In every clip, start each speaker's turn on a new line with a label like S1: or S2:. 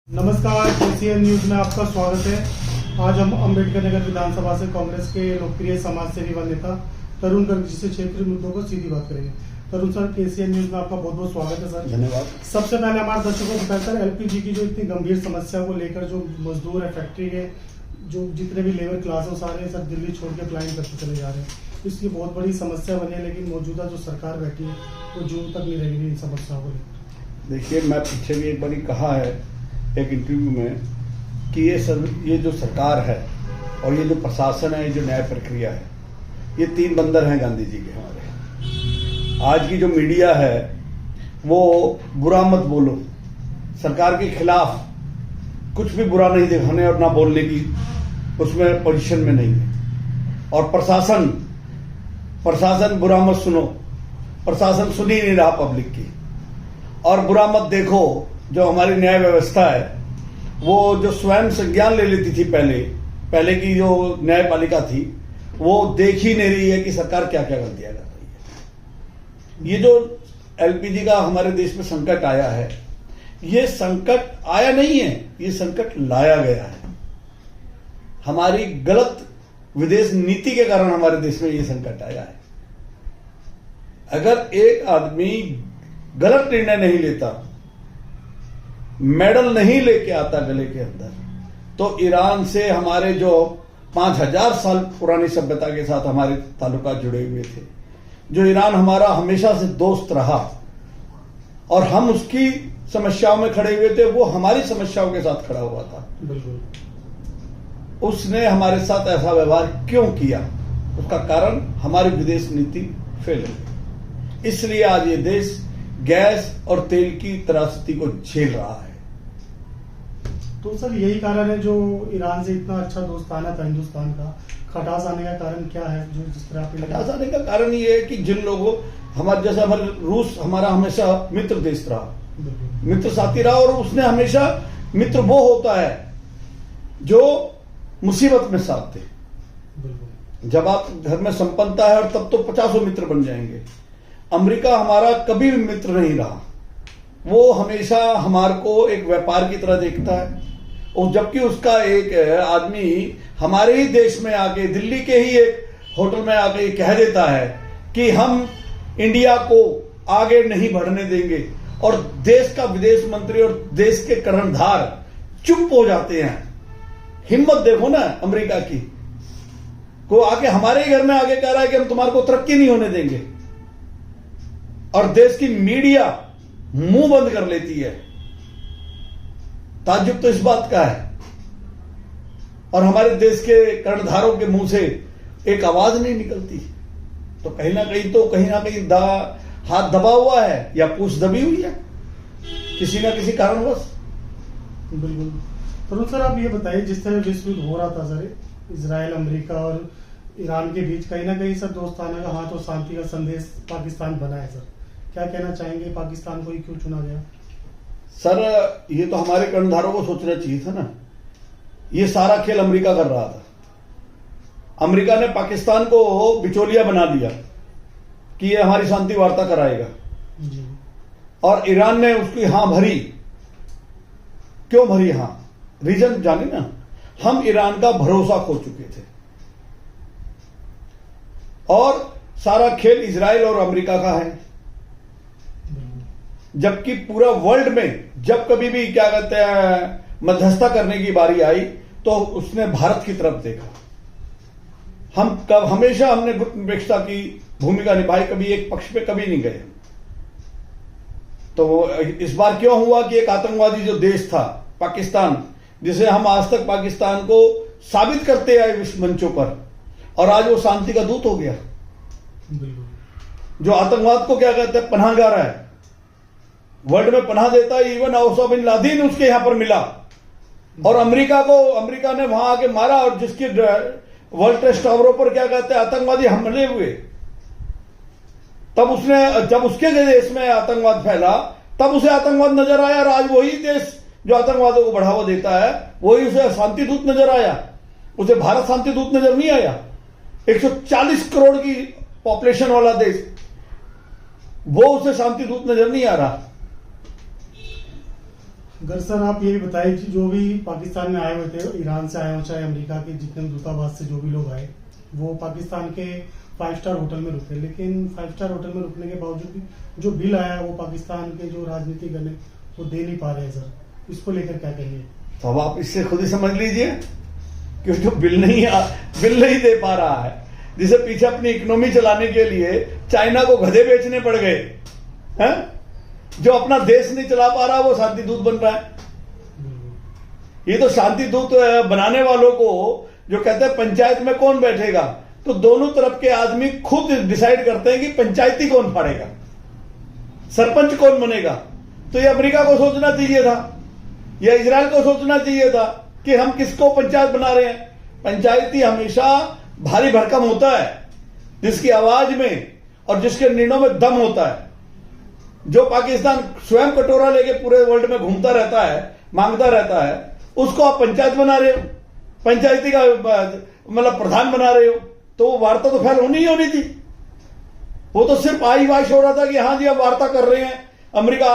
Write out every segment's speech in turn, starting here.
S1: नमस्कार, KCN news में आपका स्वागत है। आज हम अम्बेडकर नगर विधानसभा से कांग्रेस के लोकप्रिय समाज सेवी व नेता तरुण गर्ग जी से क्षेत्रीय मुद्दों पर सीधी बात करेंगे। तरुण सर, केसीएन न्यूज में आपका बहुत बहुत स्वागत है सर।
S2: धन्यवाद। सबसे
S1: पहले हमारे दर्शकों को बताकर एलपीजी की जो इतनी गंभीर समस्या को लेकर जो मजदूर है, फैक्ट्री के जो जितने भी लेबर क्लास हो, सारे सब दिल्ली छोड़ के पलायन करते चले जा रहे हैं। इसकी बहुत बड़ी समस्या बनी है, लेकिन मौजूदा जो सरकार बैठी है वो जून तक नहीं रहेगी इन समस्याओं को लेकर।
S2: देखिए, मैं पीछे भी एक बार कहा है एक इंटरव्यू में कि ये जो सरकार है और ये जो प्रशासन है, ये जो न्याय प्रक्रिया है, ये तीन बंदर हैं गांधी जी के हमारे। आज की जो मीडिया है वो बुरा मत बोलो, सरकार के खिलाफ कुछ भी बुरा नहीं दिखाने और ना बोलने की उसमें पोजीशन में नहीं है। और प्रशासन बुरा मत सुनो, प्रशासन सुन ही नहीं रहा पब्लिक की। और बुरा मत देखो, जो हमारी न्याय व्यवस्था है वो जो स्वयं संज्ञान ले लेती थी पहले की जो न्यायपालिका थी, वो देख ही नहीं रही है कि सरकार क्या क्या गलतियां कर रही है। ये जो एलपीजी का हमारे देश में संकट आया है, ये संकट आया नहीं है, ये संकट लाया गया है। हमारी गलत विदेश नीति के कारण हमारे देश में ये संकट आया है। अगर एक आदमी गलत निर्णय नहीं लेता, मेडल नहीं लेके आता गले के अंदर, तो ईरान से हमारे जो 5000 साल पुरानी सभ्यता के साथ हमारे ताल्लुकात जुड़े हुए थे, जो ईरान हमारा हमेशा से दोस्त रहा और हम उसकी समस्याओं में खड़े हुए थे, वो हमारी समस्याओं के साथ खड़ा हुआ था।
S1: बिल्कुल।
S2: उसने हमारे साथ ऐसा व्यवहार क्यों किया? उसका कारण हमारी विदेश नीति फेल है। इसलिए आज ये देश गैस और तेल की त्रासदी को झेल रहा है।
S1: तो सर, यही कारण है जो ईरान से इतना अच्छा दोस्ताना था हिंदुस्तान का, खटास आने का कारण क्या है? जो जिस तरह
S2: खटास आने का कारण ये है कि जिन लोगों हमारे रूस हमारा हमेशा मित्र देश रहा, मित्र साथी रहा, और उसने हमेशा मित्र वो होता है जो मुसीबत में साथ थे। जब आप घर में संपन्नता है और तब तो 50 मित्र बन जाएंगे। अमेरिका हमारा कभी भी मित्र नहीं रहा, वो हमेशा हमारे को एक व्यापार की तरह देखता है। और जबकि उसका एक आदमी हमारे ही देश में आके, दिल्ली के ही एक होटल में आके कह देता है कि हम इंडिया को आगे नहीं बढ़ने देंगे, और देश का विदेश मंत्री और देश के कर्णधार चुप हो जाते हैं। हिम्मत देखो ना अमेरिका की, को आके हमारे ही घर में आके कह रहा है कि हम तुम्हारे को तरक्की नहीं होने देंगे, और देश की मीडिया मुंह बंद कर लेती है। ताज्जुब तो इस बात का है। और हमारे देश के कर्णधारों के मुंह से एक आवाज नहीं निकलती, तो कहीं ना कहीं हाथ दबा हुआ है या पूछ दबी हुई है किसी ना किसी कारणवश।
S1: बिल्कुल। तो सर, आप ये बताइए, जिस तरह विश्व युद्ध हो रहा था सर, इजराइल, अमेरिका और ईरान के बीच, कहीं ना कहीं सर दोस्ताना का हाथ और शांति का संदेश पाकिस्तान बना है सर। क्या कहना चाहेंगे, पाकिस्तान को ही क्यों चुना गया?
S2: सर, ये तो हमारे कर्णधारों को सोचना चाहिए था ना। ये सारा खेल अमेरिका कर रहा था। अमेरिका ने पाकिस्तान को बिचौलिया बना दिया कि ये हमारी शांति वार्ता कराएगा
S1: जी।
S2: और ईरान ने उसकी हां भरी। क्यों भरी हां? रीजन जाने ना, हम ईरान का भरोसा खो चुके थे और सारा खेल इजराइल और अमेरिका का है। जबकि पूरा वर्ल्ड में जब कभी भी क्या कहते हैं मध्यस्थता करने की बारी आई, तो उसने भारत की तरफ देखा। हमेशा हमने गुटनिरपेक्षता की भूमिका निभाई, कभी एक पक्ष पे कभी नहीं गए। तो इस बार क्यों हुआ कि एक आतंकवादी जो देश था पाकिस्तान, जिसे हम आज तक पाकिस्तान को साबित करते आए विश्व मंचों पर, और आज वो शांति का दूत हो गया। जो आतंकवाद को क्या कहते हैं पनाहगार है, वर्ल्ड में पनाह देता है। इवन ओसामा बिन लादेन उसके यहां पर मिला, और अमेरिका ने वहां आके मारा, और जिसके वर्ल्ड ट्रेड टावरों पर क्या कहते हैं आतंकवादी हमले हुए। तब जब उसके देश में आतंकवाद फैला, तब उसे आतंकवाद नजर आया, और आज वही देश जो आतंकवादों को बढ़ावा देता है, वही उसे शांति दूत नजर आया। उसे भारत शांति दूत नजर नहीं आया। 140 करोड़ की पॉपुलेशन वाला देश, वो उसे शांति दूत नजर नहीं आ रहा।
S1: अगर सर आप ये भी बताइए कि जो भी पाकिस्तान में आए हुए थे, ईरान से आए हो चाहे अमेरिका के जितने भी दूतावास से जो भी लोग आए, वो पाकिस्तान के 5 स्टार होटल में रुके, लेकिन 5 स्टार होटल में रुकने के बावजूद भी जो बिल आया वो पाकिस्तान के जो राजनीतिज्ञ है वो दे नहीं पा रहे हैं सर। इसको लेकर क्या कहेंगे?
S2: तो अब आप इससे खुद ही समझ लीजिए कि जो बिल नहीं दे पा रहा है, जिसे पीछे अपनी इकोनॉमी चलाने के लिए चाइना को गधे बेचने पड़ गए हैं, जो अपना देश नहीं चला पा रहा वो शांति दूत बन रहा है। ये तो शांति दूत बनाने वालों को जो कहते हैं पंचायत में कौन बैठेगा, तो दोनों तरफ के आदमी खुद डिसाइड करते हैं कि पंचायती कौन फाड़ेगा, सरपंच कौन बनेगा। तो ये अमेरिका को सोचना चाहिए था या इजराइल को सोचना चाहिए था कि हम किसको पंचायत बना रहे हैं। पंचायती हमेशा भारी भरकम होता है, जिसकी आवाज में और जिसके निर्णयों में दम होता है। जो पाकिस्तान स्वयं कटोरा लेके पूरे वर्ल्ड में घूमता रहता है, मांगता रहता है, उसको आप पंचायत बना रहे हो, पंचायती का मतलब प्रधान बना रहे हो। तो वो वार्ता तो खैर होनी ही होनी थी। वो तो सिर्फ आई वाश हो रहा था कि हाँ जी हम वार्ता कर रहे हैं, अमेरिका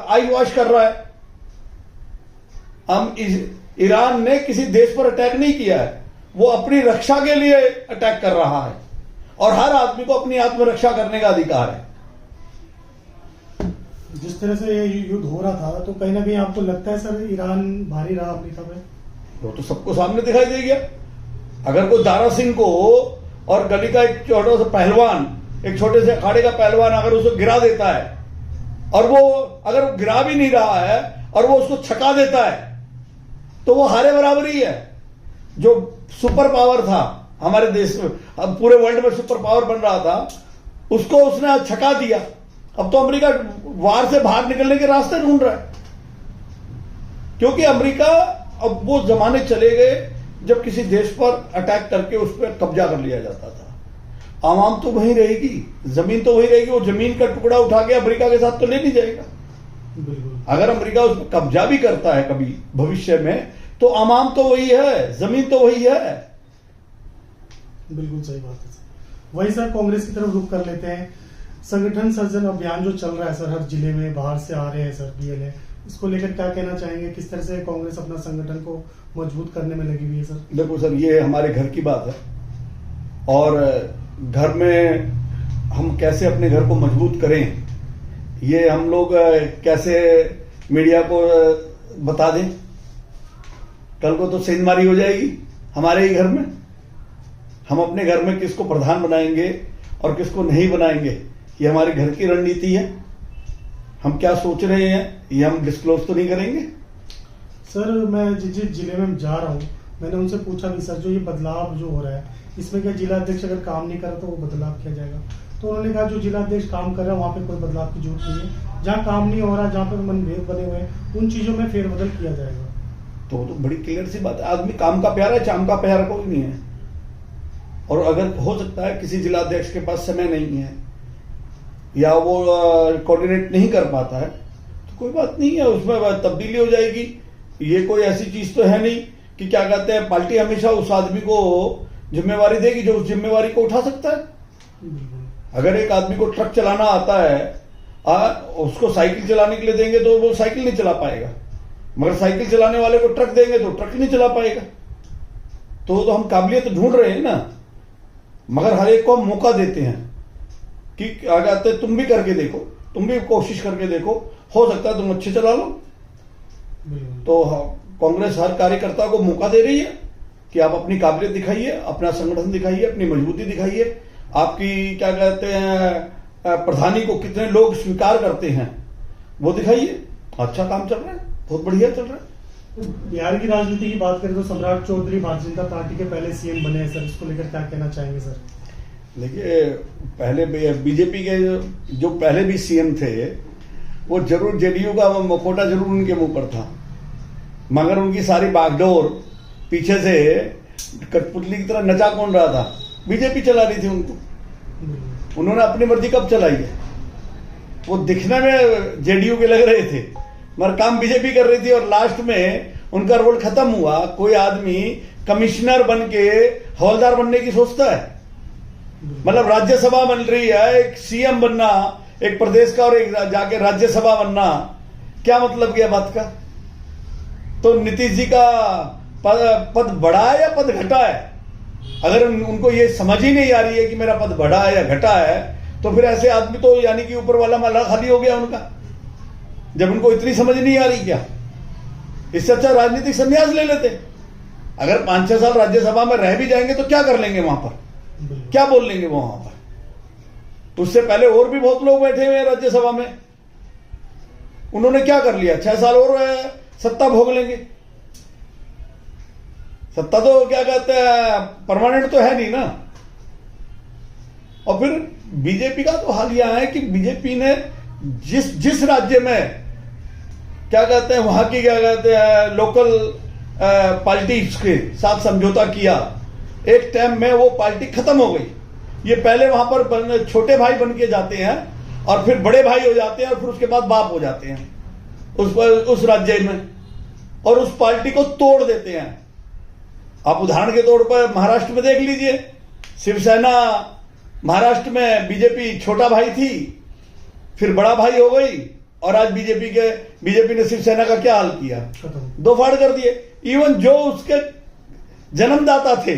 S2: आई वाश कर रहा है। हम ईरान ने किसी देश पर अटैक नहीं किया है, वो अपनी रक्षा के लिए अटैक कर रहा है और हर आदमी को अपनी आत्मरक्षा करने का अधिकार है।
S1: जिस तरह से ये युद्ध हो रहा था तो कहीं ना कहीं आपको लगता है सर ईरान भारी रहा अमेरिका पे?
S2: वो तो सबको सामने दिखाई दे गया। अगर कोई दारा सिंह को और गली का एक छोटा सा पहलवान, एक छोटे से अखाड़े का पहलवान अगर उसको गिरा देता है और वो अगर गिरा भी नहीं रहा है और वो उसको छका देता है तो वो हारे बराबर ही है। जो सुपर पावर था हमारे देश में, अब पूरे वर्ल्ड में सुपर पावर बन रहा था, उसको उसने छका दिया। अब तो अमेरिका वार से बाहर निकलने के रास्ते ढूंढ रहा है, क्योंकि अमेरिका अब वो जमाने चले गए जब किसी देश पर अटैक करके उस पर कब्जा कर लिया जाता था। आवाम तो वहीं रहेगी, जमीन तो वहीं रहेगी, वो जमीन का टुकड़ा उठा के अमेरिका के साथ तो ले नहीं जाएगा। अगर अमेरिका उस पर कब्जा भी करता है कभी भविष्य में, तो आवाम तो वही है, जमीन तो वही है।
S1: बिल्कुल सही बात है सर। वही सर कांग्रेस की तरफ रुख कर लेते हैं। संगठन सर्जन अभियान जो चल रहा है सर, हर जिले में बाहर से आ रहे हैं सर बीएलए, इसको लेकर क्या कहना चाहेंगे? किस तरह से कांग्रेस अपना संगठन को मजबूत करने में लगी हुई है सर?
S2: देखो सर, ये हमारे घर की बात है और घर में हम कैसे अपने घर को मजबूत करें, ये हम लोग कैसे मीडिया को बता दें। कल को तो सेंधमारी हो जाएगी हमारे ही घर में। हम अपने घर में किसको प्रधान बनाएंगे और किसको नहीं बनाएंगे, ये हमारे घर की रणनीति है। हम क्या सोच रहे हैं ये हम डिस्क्लोज तो नहीं करेंगे।
S1: सर मैं जिस जिले में जा रहा हूँ, मैंने उनसे पूछा भी सर जो ये बदलाव जो हो रहा है इसमें क्या जिला अध्यक्ष अगर काम नहीं करे तो वो बदलाव किया जाएगा? तो उन्होंने कहा जो जिला अध्यक्ष काम कर रहा है वहाँ पे कोई बदलाव की जरूरत नहीं है, जहाँ काम नहीं हो रहा, जहाँ पे मनभेद बने हुए हैं उन चीजों में फेरबदल किया जाएगा।
S2: तो बड़ी क्लियर सी बात है, आदमी काम का प्यारा है, चाम का प्यारा कोई नहीं है। और अगर हो सकता है किसी जिला अध्यक्ष के पास समय नहीं है या वो कोऑर्डिनेट नहीं कर पाता है तो कोई बात नहीं है, उसमें तब्दीली हो जाएगी। ये कोई ऐसी चीज तो है नहीं कि क्या कहते हैं पार्टी हमेशा उस आदमी को जिम्मेवारी देगी जो उस जिम्मेवारी को उठा सकता है। अगर एक आदमी को ट्रक चलाना आता है उसको साइकिल चलाने के लिए देंगे तो वो साइकिल नहीं चला पाएगा, मगर साइकिल चलाने वाले को ट्रक देंगे तो ट्रक नहीं चला पाएगा। तो हम काबिलियत ढूंढ रहे हैं ना, मगर हर एक को हम मौका देते हैं कि क्या कहते हैं तुम भी करके देखो, तुम भी कोशिश करके देखो, हो सकता है तुम अच्छे चला लो। तो कांग्रेस हर कार्यकर्ता को मौका दे रही है कि आप अपनी काबिलियत दिखाइए, अपना संगठन दिखाइए, अपनी मजबूती दिखाइए, आपकी क्या कहते हैं प्रधानी को कितने लोग स्वीकार करते हैं वो दिखाइए। अच्छा काम चल रहा है, बहुत बढ़िया चल रहा है।
S1: बिहार की राजनीति की बात करें तो सम्राट चौधरी भारतीय जनता पार्टी के पहले सीएम बने हैं सर, इसको लेकर क्या कहना चाहेंगे सर?
S2: देखिए, पहले बीजेपी के जो पहले भी सीएम थे वो जरूर जेडीयू का मुखौटा जरूर उनके मुंह पर था, मगर उनकी सारी बागडोर पीछे से कठपुतली की तरह नचा कौन रहा था? बीजेपी चला रही थी उनको। उन्होंने अपनी मर्जी कब चलाई है? वो दिखने में जेडीयू के लग रहे थे मगर काम बीजेपी कर रही थी और लास्ट में उनका रोल खत्म हुआ। कोई आदमी कमिश्नर बन के हवलदार बनने की सोचता है? मतलब राज्यसभा बन रही है, एक सीएम बनना एक प्रदेश का और एक जाके राज्यसभा बनना, क्या मतलब क्या बात का? तो नीतीश जी का पद बढ़ा है या पद घटा है? अगर उनको ये समझ ही नहीं आ रही है कि मेरा पद बढ़ा है या घटा है, तो फिर ऐसे आदमी तो यानी कि ऊपर वाला माला खाली हो गया उनका, जब उनको इतनी समझ नहीं आ रही क्या? इससे अच्छा राजनीतिक संन्यास ले लेते। अगर 5-6 साल राज्यसभा में रह भी जाएंगे तो क्या कर लेंगे वहां पर, क्या बोल लेंगे वो वहां पर? उससे पहले और भी बहुत लोग बैठे हुए हैं राज्यसभा में, उन्होंने क्या कर लिया? 6 साल और सत्ता भोग लेंगे। सत्ता तो क्या कहते हैं, परमानेंट तो है नहीं ना। और फिर बीजेपी का तो हाल यह है कि बीजेपी ने जिस राज्य में क्या कहते हैं, वहां की क्या कहते हैं लोकल पार्टीज के साथ समझौता किया, एक टाइम में वो पार्टी खत्म हो गई। ये पहले वहां पर छोटे भाई बन के जाते हैं और फिर बड़े भाई हो जाते हैं और फिर उसके बाद बाप हो जाते हैं उस राज्य में, और उस पार्टी को तोड़ देते हैं। आप उदाहरण के तौर पर महाराष्ट्र में देख लीजिए, शिवसेना महाराष्ट्र में बीजेपी छोटा भाई थी, फिर बड़ा भाई हो गई, और आज बीजेपी ने शिवसेना का क्या हाल किया? दो फाड़ कर दिए। इवन जो उसके जन्मदाता थे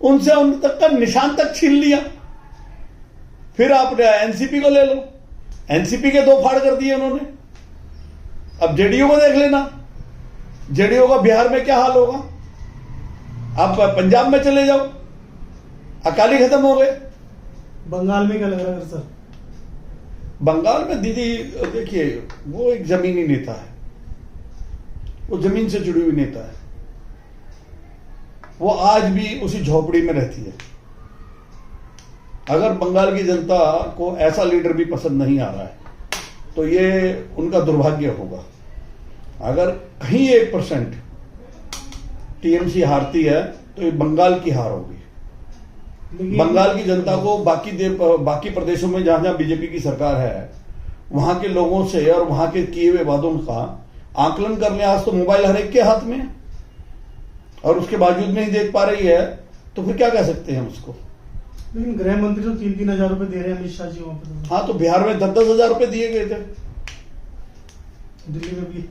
S2: उनसे उन तक का निशान तक छीन लिया। फिर आप एनसीपी को ले लो, एनसीपी के 2 फाड़ कर दिए उन्होंने। अब जेडीयू को देख लेना, जेडीयू का बिहार में क्या हाल होगा। आप पंजाब में चले जाओ, अकाली खत्म हो गए।
S1: बंगाल में क्या लग रहा है सर?
S2: बंगाल में दीदी देखिए, वो एक जमीनी नेता है, वो जमीन से जुड़ी हुई नेता है, वो आज भी उसी झोपड़ी में रहती है। अगर बंगाल की जनता को ऐसा लीडर भी पसंद नहीं आ रहा है तो ये उनका दुर्भाग्य होगा। अगर कहीं 1% टीएमसी हारती है तो ये बंगाल की हार होगी। बंगाल की जनता को बाकी प्रदेशों में जहां जहां बीजेपी की सरकार है, वहां के लोगों से और वहां के किए हुए वादों का आकलन कर ले। आज तो मोबाइल हर एक के हाथ में है और उसके बावजूद नहीं देख पा रही है, तो फिर क्या कह सकते हैं उसको?
S1: लेकिन गृह मंत्री तो 3-3 हजार रुपए दे रहे हैं अमित शाह जी वहां पर।
S2: हाँ, तो बिहार में 10-10 हजार रुपए दिए गए थे,
S1: दिल्ली में भी,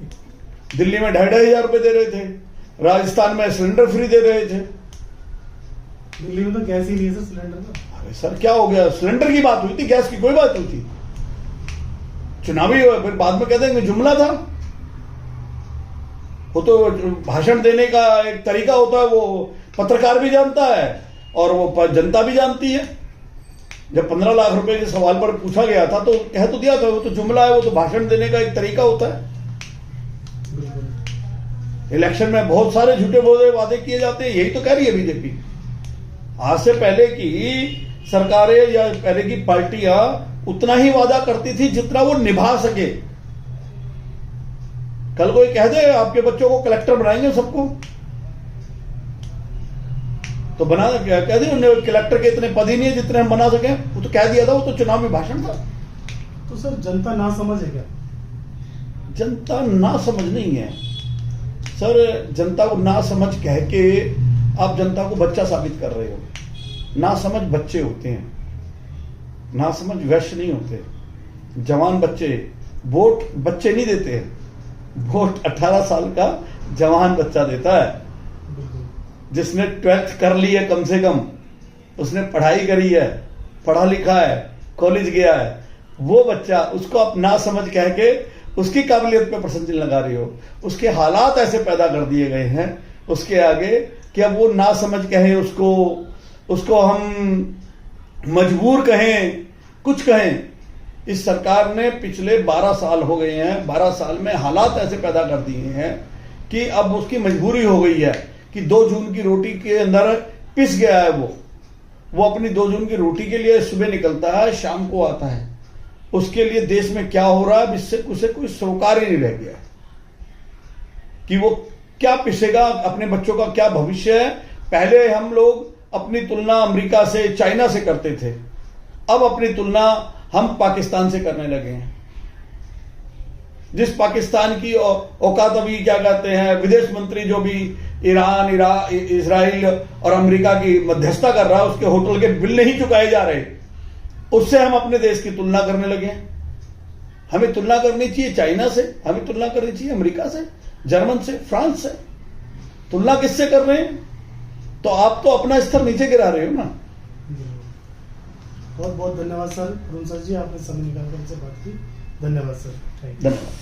S2: दिल्ली में 2,500 हजार रुपए दे रहे थे, राजस्थान में सिलेंडर फ्री दे रहे थे।
S1: दिल्ली में तो गैस ही नहीं है सर, सिलेंडर का।
S2: अरे सर क्या हो गया? सिलेंडर की बात हुई थी, गैस की कोई बात हुई थी? चुनावी फिर बाद में कह देंगे जुमला था। वो तो भाषण देने का एक तरीका होता है, वो पत्रकार भी जानता है और वो जनता भी जानती है। जब 15 लाख रुपए के सवाल पर पूछा गया था तो कह तो दिया था, वो तो जुमला है, वो तो भाषण देने का एक तरीका होता है। इलेक्शन में बहुत सारे झूठे बोले वादे किए जाते हैं, यही तो कह रही है बीजेपी। आज से पहले की सरकारें या पहले की पार्टियां उतना ही वादा करती थी जितना वो निभा सके। कल कोई कह दे आपके बच्चों को कलेक्टर बनाएंगे सबको, तो बना कह दे उन्हें कलेक्टर के इतने पद ही नहीं है जितने हम बना सके। वो तो कह दिया था, वो तो चुनाव में भाषण था।
S1: तो सर जनता ना समझ है क्या?
S2: जनता ना समझ नहीं है सर। जनता को ना समझ कह के आप जनता को बच्चा साबित कर रहे हो। ना समझ बच्चे होते हैं, ना समझ वैश्य नहीं होते। जवान बच्चे वोट बच्चे नहीं देते हैं, वोट 18 साल का जवान बच्चा देता है, जिसने 12th कर ली है, कम से कम उसने पढ़ाई करी है, पढ़ा लिखा है, कॉलेज गया है। वो बच्चा, उसको आप ना समझ कह के उसकी काबिलियत पे प्रश्न चिन्ह लगा रही हो। उसके हालात ऐसे पैदा कर दिए गए हैं उसके आगे कि अब वो ना समझ कहे, उसको हम मजबूर कहें, कुछ कहें। इस सरकार ने पिछले 12 साल हो गए हैं, 12 साल में हालात ऐसे पैदा कर दिए हैं कि अब उसकी मजबूरी हो गई है कि 2 जून की रोटी के अंदर पिस गया है। वो अपनी 2 जून की रोटी के लिए सुबह निकलता है, शाम को आता है। उसके लिए देश में क्या हो रहा है इससे उसे कोई सरोकार ही नहीं रह गया कि वो क्या पिसेगा, अपने बच्चों का क्या भविष्य है। पहले हम लोग अपनी तुलना अमेरिका से, चाइना से करते थे, अब अपनी तुलना हम पाकिस्तान से करने लगे हैं। जिस पाकिस्तान की औकात अभी क्या कहते हैं, विदेश मंत्री जो भी ईरान, इजराइल और अमेरिका की मध्यस्थता कर रहा है, उसके होटल के बिल नहीं चुकाए जा रहे, उससे हम अपने देश की तुलना करने लगे हैं। हमें तुलना करनी चाहिए चाइना से, हमें तुलना करनी चाहिए अमेरिका से, जर्मन से, फ्रांस से। तुलना किससे कर रहे हैं? तो आप तो अपना स्तर नीचे गिरा रहे हो ना।
S1: बहुत बहुत धन्यवाद सर, अरुण सर जी, आपने समय निकालकर हमसे बात की। धन्यवाद सर, थैंक यू।
S2: धन्यवाद।